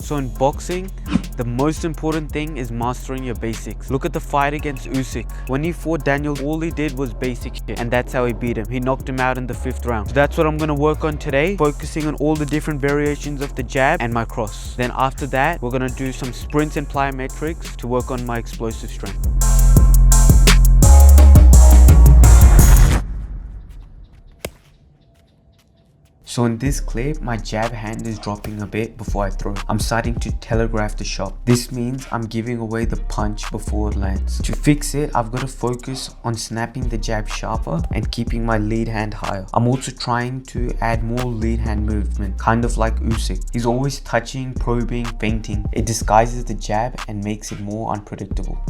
So in boxing, the most important thing is mastering your basics. Look at the fight against Usyk. When he fought Daniel, all he did was basic shit, and that's how he beat him. He knocked him out in the 5th round. So that's what I'm gonna work on today, focusing on all the different variations of the jab and my cross. Then after that, we're gonna do some sprints and plyometrics to work on my explosive strength. So in this clip, my jab hand is dropping a bit before I throw. I'm starting to telegraph the shot. This means I'm giving away the punch before it lands. To fix it, I've got to focus on snapping the jab sharper and keeping my lead hand higher. I'm also trying to add more lead hand movement, kind of like Usyk. He's always touching, probing, feinting. It disguises the jab and makes it more unpredictable.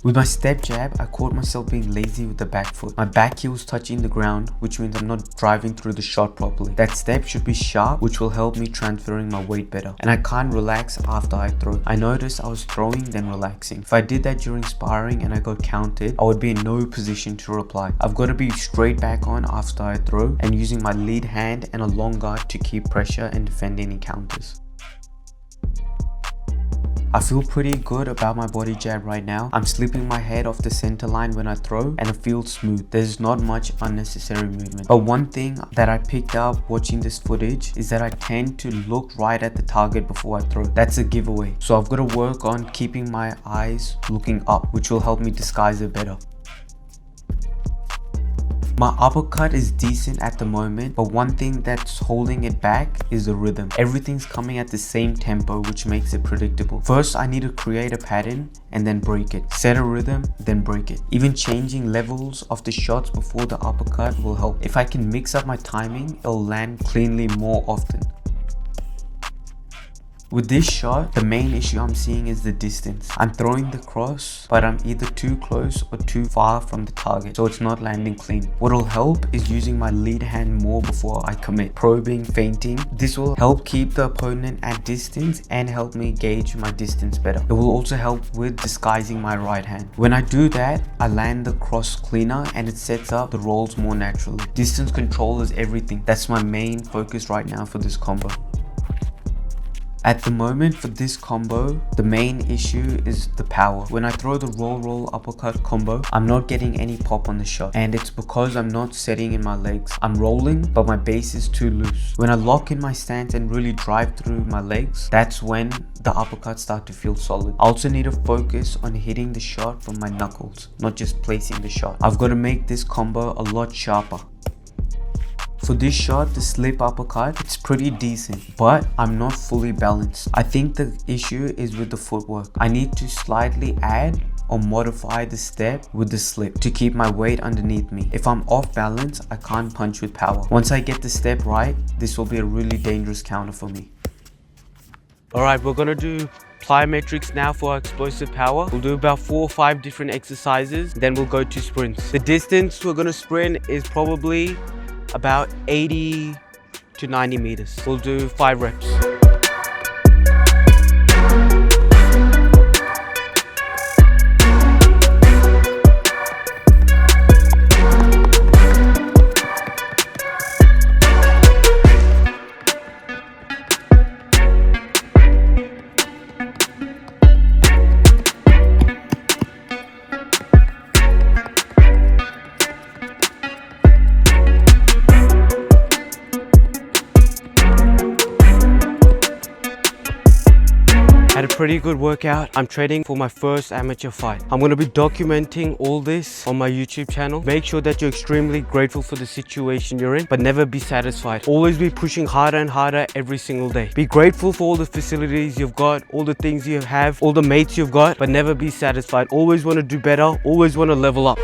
With my step jab, I caught myself being lazy with the back foot. My back heel was touching the ground, which means I'm not driving through the shot properly. That step should be sharp, which will help me transferring my weight better. And I can't relax after I throw. I noticed I was throwing then relaxing. If I did that during sparring and I got counted, I would be in no position to reply. I've got to be straight back on after I throw and using my lead hand and a long guard to keep pressure and defend any counters. I feel pretty good about my body jab right now. I'm slipping my head off the center line when I throw and it feels smooth. There's not much unnecessary movement. But one thing that I picked up watching this footage is that I tend to look right at the target before I throw. That's a giveaway. So I've got to work on keeping my eyes looking up, which will help me disguise it better. My uppercut is decent at the moment, but one thing that's holding it back is the rhythm. Everything's coming at the same tempo, which makes it predictable. First, I need to create a pattern and then break it. Set a rhythm, then break it. Even changing levels of the shots before the uppercut will help. If I can mix up my timing, it'll land cleanly more often. With this shot, the main issue I'm seeing is the distance. I'm throwing the cross, but I'm either too close or too far from the target, so it's not landing clean. What will help is using my lead hand more before I commit. Probing, feinting. This will help keep the opponent at distance and help me gauge my distance better. It will also help with disguising my right hand. When I do that, I land the cross cleaner and it sets up the rolls more naturally. Distance control is everything. That's my main focus right now for this combo. At the moment for this combo, the main issue is the power. When I throw the roll uppercut combo, I'm not getting any pop on the shot, and it's because I'm not setting in my legs. I'm rolling, but my base is too loose. When I lock in my stance and really drive through my legs, that's when the uppercuts start to feel solid. I also need to focus on hitting the shot from my knuckles, not just placing the shot. I've got to make this combo a lot sharper. For this shot, the slip uppercut, it's pretty decent, but I'm not fully balanced. I think the issue is with the footwork. I need to slightly add or modify the step with the slip to keep my weight underneath me. If I'm off balance, I can't punch with power. Once I get the step right, this will be a really dangerous counter for me. Alright, we're gonna do plyometrics now for our explosive power. We'll do about 4 or 5 different exercises, then we'll go to sprints. The distance we're gonna sprint is probably about 80 to 90 meters. We'll do 5 reps. Had a pretty good workout. I'm training for my first amateur fight. I'm going to be documenting all this on my YouTube channel. Make sure that you're extremely grateful for the situation you're in, but never be satisfied. Always be pushing harder and harder every single day. Be grateful for all the facilities you've got, all the things you have, all the mates you've got, but never be satisfied. Always want to do better, always want to level up.